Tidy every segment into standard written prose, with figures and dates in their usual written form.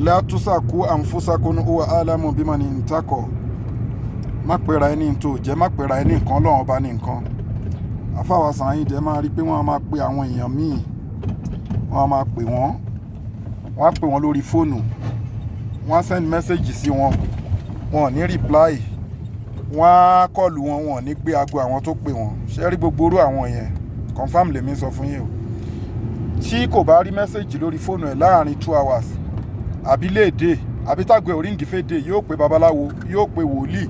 la tusaku anfusakum huwa a'lamu bimani intaqo. Má pera ẹni tó jẹ́, má pera ẹni nǹkan, Ọlọ́run ọba ní nǹkan. Àfáwà Sàyíndé máa rí pé wọ́n á máa pe àwọn èèyàn míì, wọ́n á máa pè wọ́n, wọ́n á pè wọ́n lórí fóònù, wọ́n á send message sí wọn, wọn ò ní reply, wọ́n á kọlù wọn, wọn ò ní gbé aago àwọn tó pè wọ́n. Ṣé rí gbogbo orú àwọn yẹn? Confirm lèmi sọ fún yín o. Tí kò bá rí message lórí fóònù ẹ̀ láàrin 2 hours àbí léde àbí tágbé oríǹgì fèdè, yóò pe babaláwo, yóò pe wòlíì,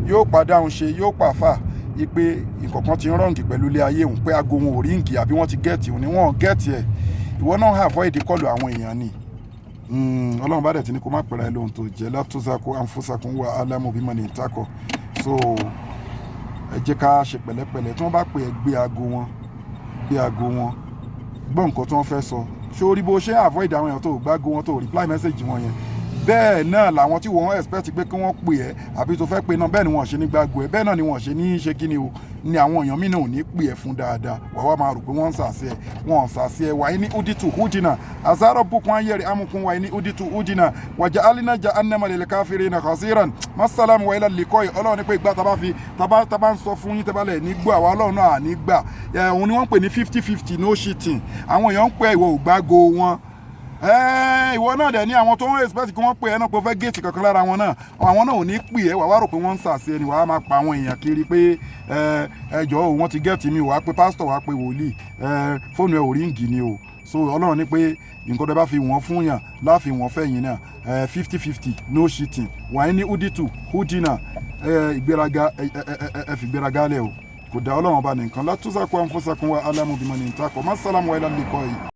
yóò pa dáhùn ṣe, yóò pa fà ipe nǹkan ti ń rọ̀ǹgì pẹ̀lú ilé ayé òun, pé aago wọn ò ríǹgì àbí wọ́n ti gẹ́ẹ̀tì òun ni wọ́n gẹ́ẹ̀tì ẹ̀. Ìwọ náà avoid kọlù àwọn èèyàn ni. Ọlọ́run bá dẹ̀ ti ní kó má pera ẹ lóhun tó jẹ́, la tuzaku anfusakum huwa a'lamu bimani intaqo. So ẹ jẹ́ ká ṣe pẹ̀lẹ́pẹ̀lẹ́. Tí wọ́n bá pè ẹ́ gbé aago wọn, gbọ́ nǹkan tí wọ́n fẹ́ sọ. Ṣé o rí bó ṣe avoid àwọn èèyàn tó gbágo wọn, tó reply message wọn yẹn? Bẹ́ẹ̀ náà làwọn tí wọ́n expect pé kí wọ́n pè ẹ́ àbí tó fẹ́ pè náà, bẹ́ẹ̀ ni wọ́n ṣe ní gbágo ẹ̀, bẹ́ẹ̀ náà ni wọ́n ṣe ní ṣe kí ni o, ni àwọn èèyàn mí náà ò ní pè ẹ́ fún dáadáa. Wà wá máa rò pé wọ́n ń sàṣẹ ẹ̀, wọ́n ń sàṣẹ ẹ̀. Wàyí ní uditu hudina azaro bukun ayẹ̀rì amukun wàyí ní uditu hudina wàjà alina jà annama lil kafirina khasiran masalamu wa ila likoi. Ọlọ́run ní pé ìgbà taba ń sọ fún yín tẹ́bálẹ̀ ní gbọ́ àwa Ọlọ́run náà ní gbà. Òun ni wọ́n ń pè ní 50-50 no cheating. Àwọn èèyàn ń pè ìwọ ò gbágo wọn. Ìwọ náà dẹ̀ ní àwọn tó ń expect kí wọ́n pè ẹ́ náà pé ó fẹ́ géètì kankan lára wọn náà, àwọn náà ò ní pè ẹ́. Wà wá rò pé wọ́n ń sàṣẹ ẹni, wàá máa pa àwọn èèyàn kiri pé ẹjọ́ o wọ́n ti géètì mi, wàá pé pásítọ̀, wàá pé wòlíì, fóònù ẹ̀ ò ríǹgì ni o. So Ọlọ́run ní pé nǹkan tó bá fi wọ́n fún yàn láàfin wọ́n fẹ̀yìn náà, 50-50 no cheating. Wàá ní uditu hudina, ìgbéraga ẹ fi ìgbéraga lẹ̀ o, kò dá Ọlọ́run ọba nìkan. La tuzaku anfusakum huwa a'lamu bimani intaqo. Má sálámù wa ila liqa'i.